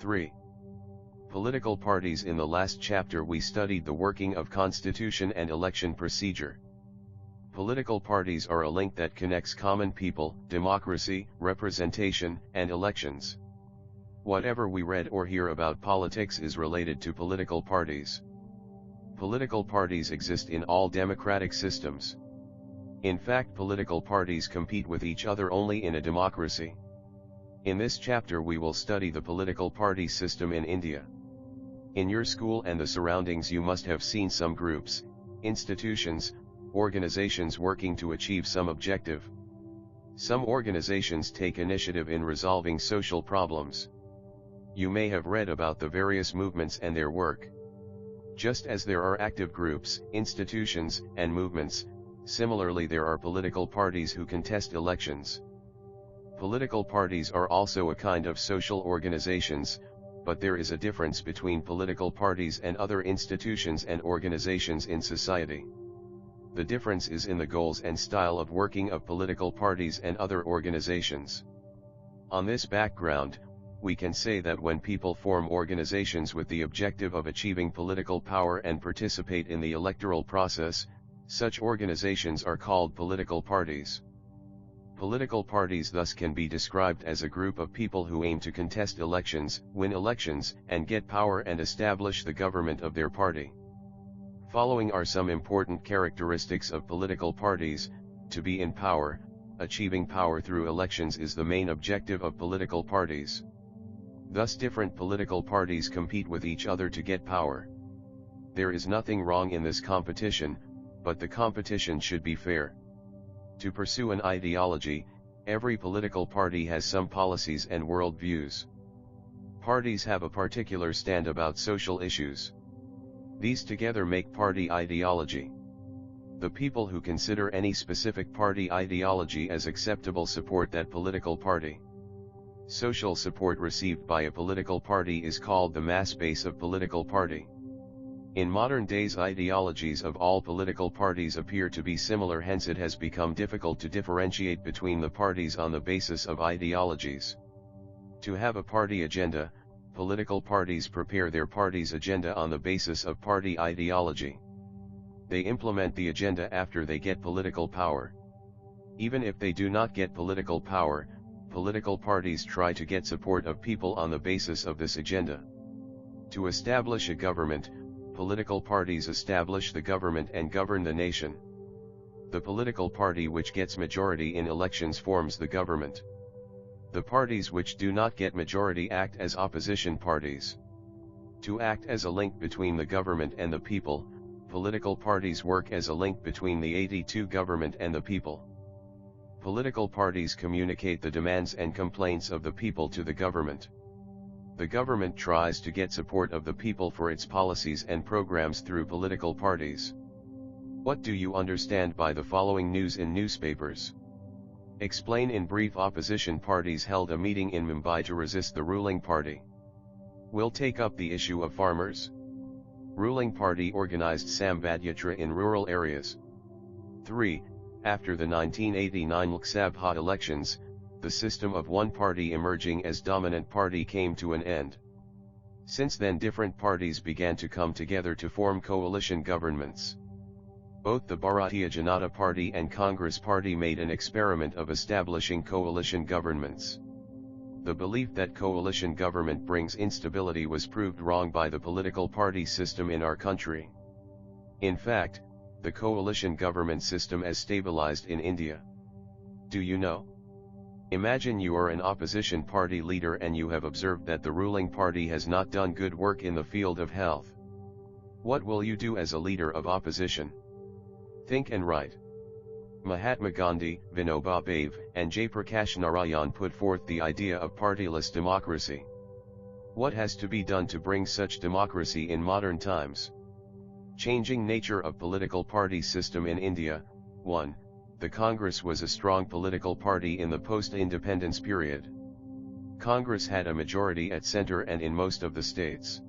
3. Political parties. In the last chapter we studied the working of constitution and election procedure. Political parties are a link that connects common people, democracy, representation, and elections. Whatever we read or hear about politics is related to political parties. Political parties exist in all democratic systems. In fact, political parties compete with each other only in a democracy. In this chapter we will study the political party system in India. In your school and the surroundings you must have seen some groups, institutions, organizations working to achieve some objective. Some organizations take initiative in resolving social problems. You may have read about the various movements and their work. Just as there are active groups, institutions, and movements, similarly there are political parties who contest elections. Political parties are also a kind of social organizations, but there is a difference between political parties and other institutions and organizations in society. The difference is in the goals and style of working of political parties and other organizations. On this background, we can say that when people form organizations with the objective of achieving political power and participate in the electoral process, such organizations are called political parties. Political parties thus can be described as a group of people who aim to contest elections, win elections, and get power and establish the government of their party. Following are some important characteristics of political parties. To be in power, achieving power through elections is the main objective of political parties. Thus different political parties compete with each other to get power. There is nothing wrong in this competition, but the competition should be fair. To pursue an ideology, every political party has some policies and worldviews. Parties have a particular stand about social issues. These together make party ideology. The people who consider any specific party ideology as acceptable support that political party. Social support received by a political party is called the mass base of political party. In modern days, ideologies of all political parties appear to be similar, hence it has become difficult to differentiate between the parties on the basis of ideologies. To have a party agenda, political parties prepare their party's agenda on the basis of party ideology. They implement the agenda after they get political power. Even if they do not get political power, political parties try to get support of people on the basis of this agenda. To establish a government, political parties establish the government and govern the nation. The political party which gets majority in elections forms the government. The parties which do not get majority act as opposition parties. To act as a link between the government and the people, political parties work as a link between the 82 government and the people. Political parties communicate the demands and complaints of the people to the government. The government tries to get support of the people for its policies and programs through political parties. What do you understand by the following news in newspapers? Explain in brief. Opposition parties held a meeting in Mumbai to resist the ruling party. Will take up the issue of farmers. Ruling party organized Samvad Yatra in rural areas. 3. After the 1989 Lok Sabha elections, the system of one party emerging as dominant party came to an end. Since then different parties began to come together to form coalition governments. Both the Bharatiya Janata Party and Congress Party made an experiment of establishing coalition governments. The belief that coalition government brings instability was proved wrong by the political party system in our country. In fact, the coalition government system has stabilized in India. Do you know? Imagine you are an opposition party leader and you have observed that the ruling party has not done good work in the field of health. What will you do as a leader of opposition? Think and write. Mahatma Gandhi, Vinoba Bhave, and Jayaprakash Narayan put forth the idea of partyless democracy. What has to be done to bring such democracy in modern times? Changing nature of political party system in India. 1. The Congress was a strong political party in the post-independence period. Congress had a majority at center and in most of the states.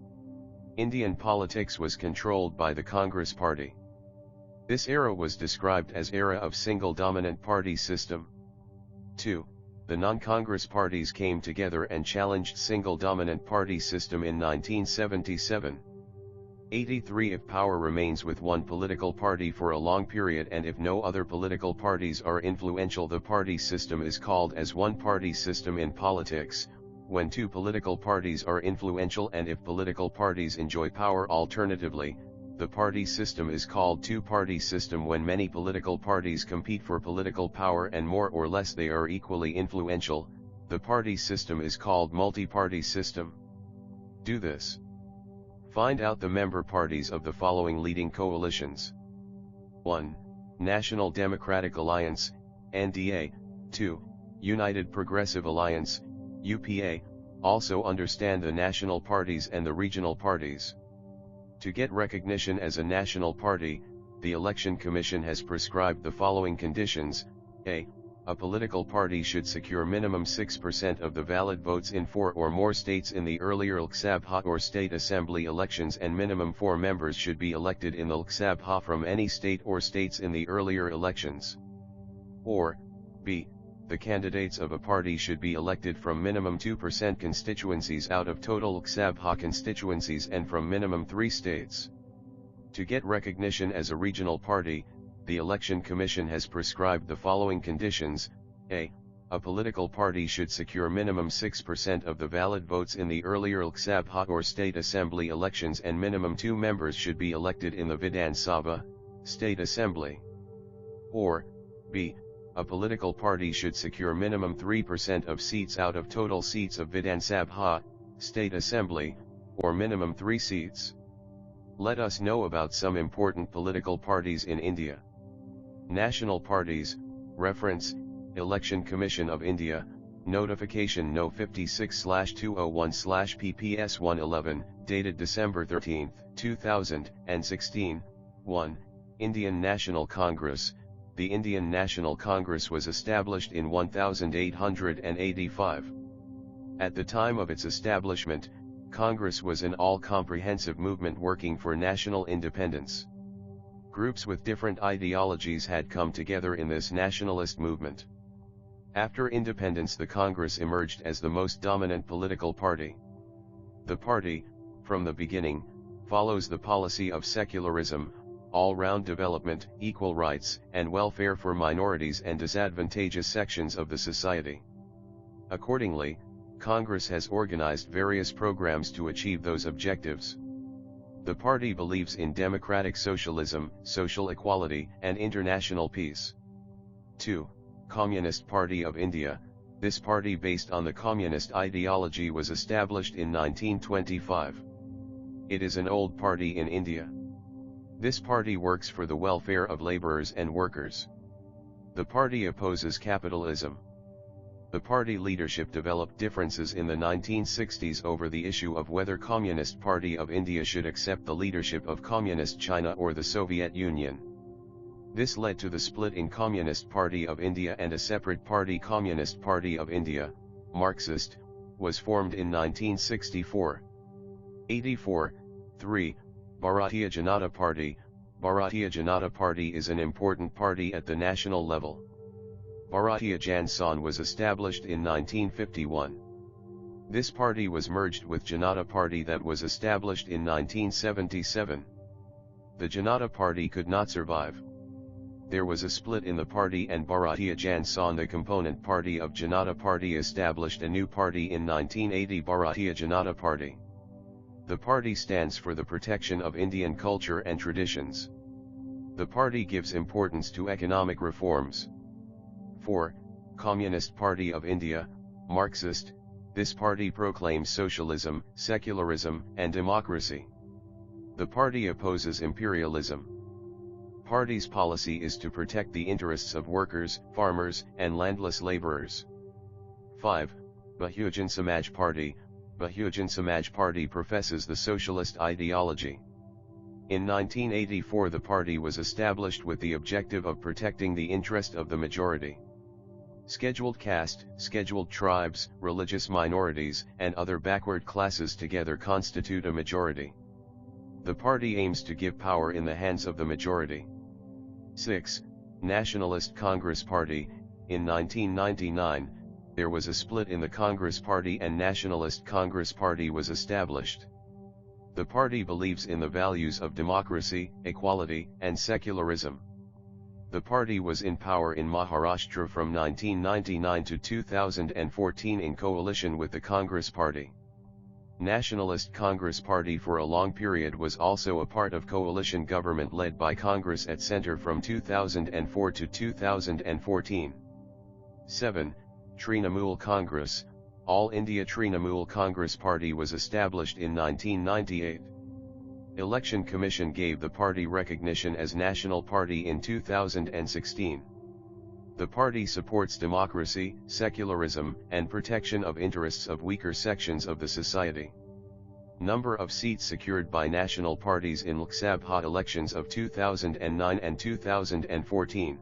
Indian politics was controlled by the Congress Party. This era was described as era of single dominant party system. 2. The non-Congress parties came together and challenged single dominant party system in 1977. 83. If power remains with one political party for a long period and if no other political parties are influential, the party system is called as one-party system in politics. When two political parties are influential and if political parties enjoy power alternatively, the party system is called two-party system. When many political parties compete for political power and more or less they are equally influential, the party system is called multi-party system. Do this. Find out the member parties of the following leading coalitions. 1. National Democratic Alliance, NDA. 2. United Progressive Alliance, UPA. Also understand the national parties and the regional parties. To get recognition as a national party, the Election Commission has prescribed the following conditions. A political party should secure minimum 6% of the valid votes in 4 or more states in the earlier Lok Sabha or state assembly elections, and minimum 4 members should be elected in the Lok Sabha from any state or states in the earlier elections. Or, B. The candidates of a party should be elected from minimum 2% constituencies out of total Lok Sabha constituencies and from minimum 3 states. To get recognition as a regional party, the Election Commission has prescribed the following conditions. A political party should secure minimum 6% of the valid votes in the earlier Lok Sabha or state assembly elections and minimum 2 members should be elected in the Vidhan Sabha, state assembly. Or, B. A political party should secure minimum 3% of seats out of total seats of Vidhan Sabha, state assembly, or minimum 3 seats. Let us know about some important political parties in India. National parties, reference, Election Commission of India, Notification No. 56/201/PPS 111, dated December 13, 2016, 1. Indian National Congress. The Indian National Congress was established in 1885. At the time of its establishment, Congress was an all-comprehensive movement working for national independence. Groups with different ideologies had come together in this nationalist movement. After independence, the Congress emerged as the most dominant political party. The party, from the beginning, follows the policy of secularism, all-round development, equal rights, and welfare for minorities and disadvantageous sections of the society. Accordingly, Congress has organized various programs to achieve those objectives. The party believes in democratic socialism, social equality, and international peace. 2. Communist Party of India. This party, based on the communist ideology, was established in 1925. It is an old party in India. This party works for the welfare of laborers and workers. The party opposes capitalism. The party leadership developed differences in the 1960s over the issue of whether Communist Party of India should accept the leadership of Communist China or the Soviet Union. This led to the split in Communist Party of India, and a separate party, Communist Party of India, Marxist, was formed in 1964. 84. 3. Bharatiya Janata Party. Bharatiya Janata Party is an important party at the national level. Bharatiya Janata was established in 1951. This party was merged with Janata Party that was established in 1977. The Janata Party could not survive. There was a split in the party, and Bharatiya Janata, the component party of Janata Party, established a new party in 1980, Bharatiya Janata Party. The party stands for the protection of Indian culture and traditions. The party gives importance to economic reforms. 4. Communist Party of India, Marxist. This party proclaims socialism, secularism, and democracy. The party opposes imperialism. Party's policy is to protect the interests of workers, farmers, and landless laborers. 5. Bahujan Samaj Party. Bahujan Samaj Party professes the socialist ideology. In 1984, the party was established with the objective of protecting the interest of the majority. Scheduled caste, scheduled tribes, religious minorities, and other backward classes together constitute a majority. The party aims to give power in the hands of the majority. 6. Nationalist Congress Party. In 1999, there was a split in the Congress Party and Nationalist Congress Party was established. The party believes in the values of democracy, equality, and secularism. The party was in power in Maharashtra from 1999 to 2014 in coalition with the Congress Party. Nationalist Congress Party for a long period was also a part of coalition government led by Congress at center from 2004 to 2014. 7. Trinamool Congress, All India Trinamool Congress Party was established in 1998. Election Commission gave the party recognition as National Party in 2016. The party supports democracy, secularism, and protection of interests of weaker sections of the society. Number of seats secured by national parties in Lok Sabha elections of 2009 and 2014.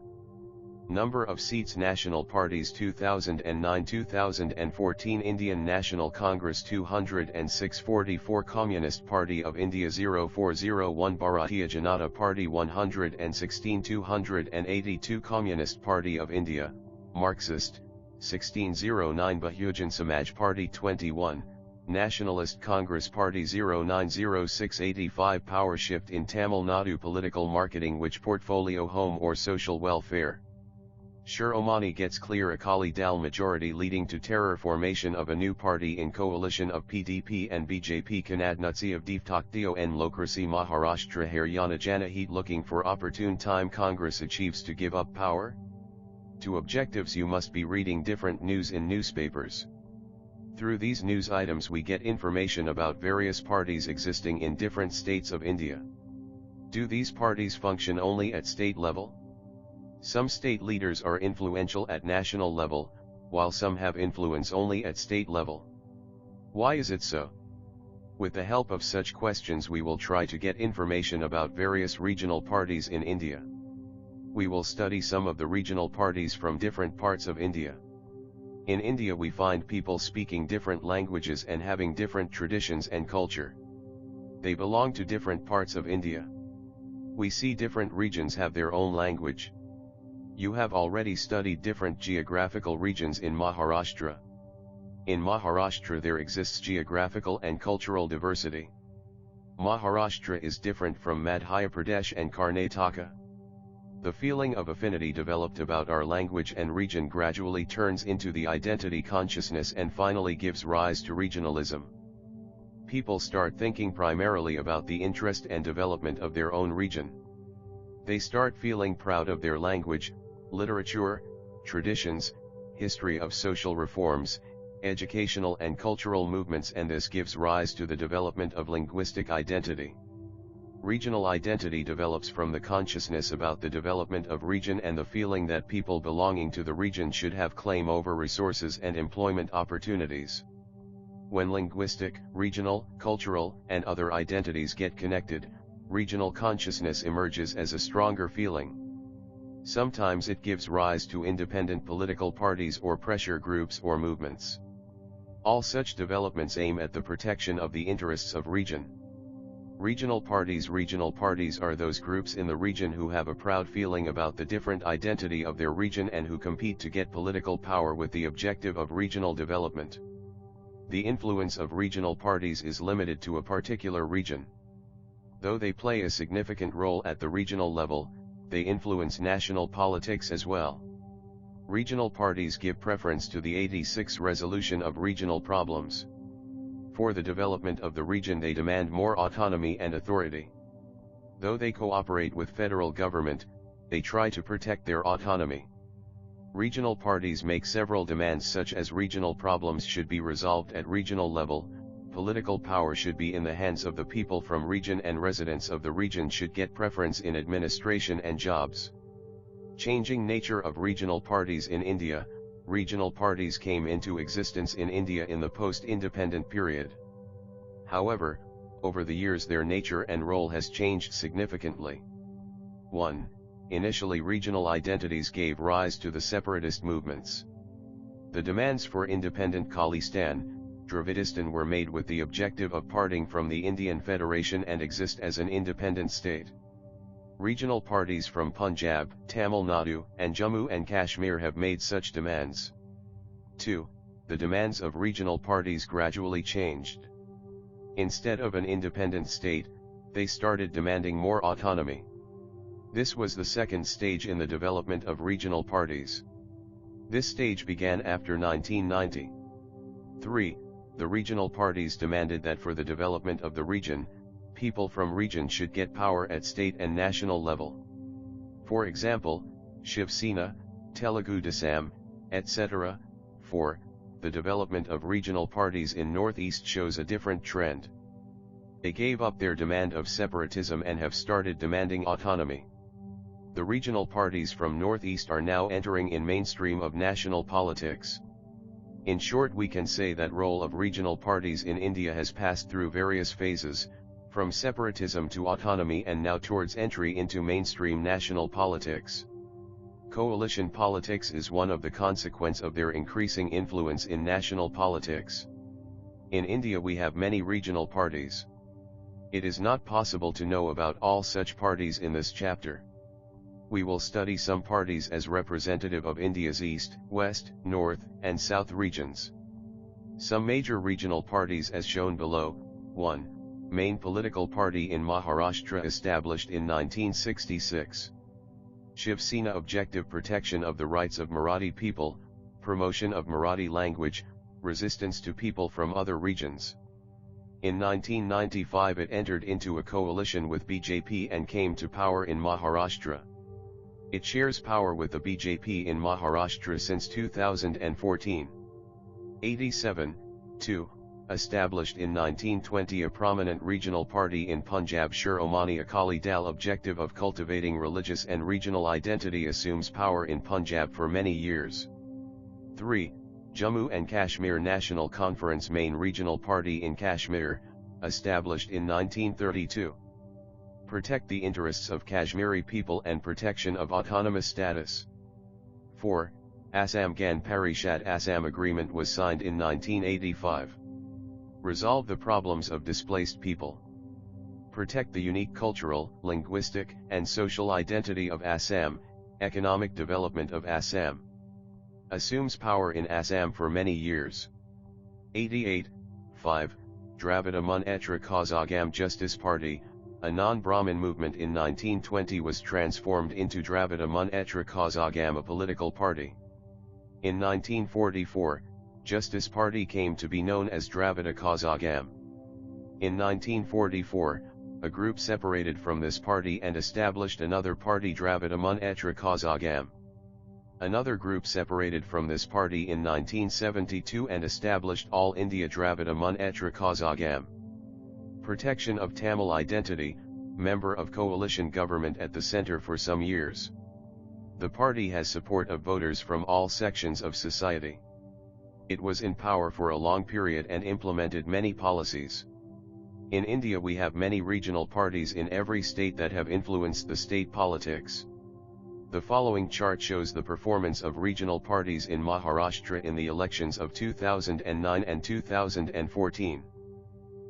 Number of seats national parties 2009-2014 Indian National Congress 206 44 Communist Party of India 0401 Bharatiya Janata Party 116 282 Communist Party of India, Marxist, 1609 Bahujan Samaj Party 21, Nationalist Congress Party 0906 85 Power shift in Tamil Nadu political marketing which portfolio home or social welfare. Shiromani gets clear Akali Dal majority leading to terror formation of a new party in coalition of PDP and BJP Kanadnutsi of Devtaktiyo and Lokrasi Maharashtra Haryana Janahit looking for opportune time Congress achieves to give up power? To objectives you must be reading different news in newspapers. Through these news items we get information about various parties existing in different states of India. Do these parties function only at state level? Some state leaders are influential at national level, while some have influence only at state level. Why is it so? With the help of such questions we will try to get information about various regional parties in India. We will study some of the regional parties from different parts of India. In India we find people speaking different languages and having different traditions and culture. They belong to different parts of India. We see different regions have their own language. You have already studied different geographical regions in Maharashtra. In Maharashtra there exists geographical and cultural diversity. Maharashtra is different from Madhya Pradesh and Karnataka. The feeling of affinity developed about our language and region gradually turns into the identity consciousness and finally gives rise to regionalism. People start thinking primarily about the interest and development of their own region. They start feeling proud of their language, literature, traditions, history of social reforms, educational and cultural movements, and this gives rise to the development of linguistic identity. Regional identity develops from the consciousness about the development of region and the feeling that people belonging to the region should have claim over resources and employment opportunities. When linguistic, regional, cultural, and other identities get connected, regional consciousness emerges as a stronger feeling. Sometimes it gives rise to independent political parties or pressure groups or movements. All such developments aim at the protection of the interests of region. Regional parties are those groups in the region who have a proud feeling about the different identity of their region and who compete to get political power with the objective of regional development. The influence of regional parties is limited to a particular region. Though they play a significant role at the regional level, they influence national politics as well. Regional parties give preference to the 86 resolution of regional problems. For the development of the region they demand more autonomy and authority. Though they cooperate with federal government, they try to protect their autonomy. Regional parties make several demands such as regional problems should be resolved at regional level, political power should be in the hands of the people from region and residents of the region should get preference in administration and jobs. Changing nature of regional parties in India. Regional parties came into existence in India in the post-independent period. However, over the years their nature and role has changed significantly. 1. Initially regional identities gave rise to the separatist movements. The demands for independent Khalistan, Dravidistan were made with the objective of parting from the Indian Federation and exist as an independent state. Regional parties from Punjab, Tamil Nadu, and Jammu and Kashmir have made such demands. 2. The demands of regional parties gradually changed. Instead of an independent state, they started demanding more autonomy. This was the second stage in the development of regional parties. This stage began after 1990. 3. The regional parties demanded that for the development of the region, people from region should get power at state and national level. For example, Shiv Sena, Telugu Desam, etc. 4. The development of regional parties in Northeast shows a different trend. They gave up their demand of separatism and have started demanding autonomy. The regional parties from Northeast are now entering in mainstream of national politics. In short, we can say that role of regional parties in India has passed through various phases, from separatism to autonomy and now towards entry into mainstream national politics. Coalition politics is one of the consequences of their increasing influence in national politics. In India we have many regional parties. It is not possible to know about all such parties in this chapter. We will study some parties as representative of India's East, West, North, and South regions. Some major regional parties as shown below. 1. Main political party in Maharashtra established in 1966. Shiv Sena objective protection of the rights of Marathi people, promotion of Marathi language, resistance to people from other regions. In 1995 it entered into a coalition with BJP and came to power in Maharashtra. It shares power with the BJP in Maharashtra since 2014. 87. 2. Established in 1920 a prominent regional party in Punjab Shiromani Akali Dal objective of cultivating religious and regional identity assumes power in Punjab for many years. 3. Jammu and Kashmir National Conference main regional party in Kashmir, established in 1932. Protect the interests of Kashmiri people and protection of autonomous status. 4. Assam Gan Parishad Assam Agreement was signed in 1985. Resolve the problems of displaced people. Protect the unique cultural, linguistic, and social identity of Assam, economic development of Assam. Assumes power in Assam for many years. 88. 5. Dravida Munnetra Kazhagam Justice Party, a non-Brahmin movement in 1920 was transformed into Dravida Munnetra Kazhagam a political party. In 1944, Justice Party came to be known as Dravida Kazhagam. In 1944, a group separated from this party and established another party Dravida Munnetra Kazhagam. Another group separated from this party in 1972 and established All India Dravida Munnetra Kazhagam. Protection of Tamil identity, member of coalition government at the center for some years. The party has support of voters from all sections of society. It was in power for a long period and implemented many policies. In India we have many regional parties in every state that have influenced the state politics. The following chart shows the performance of regional parties in Maharashtra in the elections of 2009 and 2014.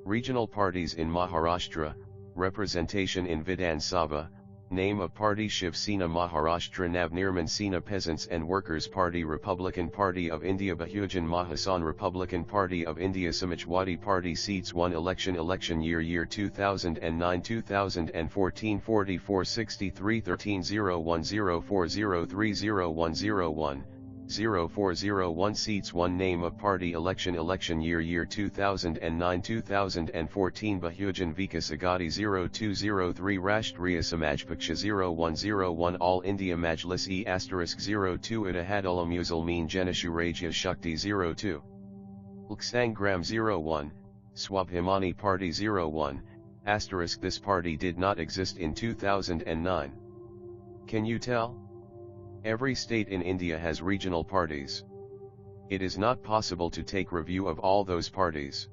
Regional parties in Maharashtra, representation in Vidhan Sabha, name of party Shiv Sena Maharashtra Navnirman Sena Peasants and Workers Party Republican Party of India Bahujan Mahasan Republican Party of India Samajwadi Party Seats 1 Election year 2009 2014 44 63 13 01 04 03 0101 0401 Seats 1 Name of party election year 2009 2014 Bahujan Vikas Agadi 0203 Rashtriya Samajpaksha 0101 All India Majlis E *02 Ittihadul Muslimin Janashurajya Shakti 02 Sangram 01 Swabhimani Party 01 * This party did not exist in 2009. Can you tell? Every state in India has regional parties. It is not possible to take review of all those parties.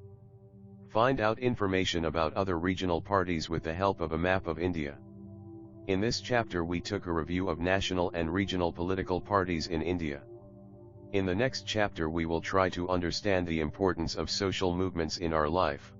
Find out information about other regional parties with the help of a map of India. In this chapter we took a review of national and regional political parties in India. In the next chapter we will try to understand the importance of social movements in our life.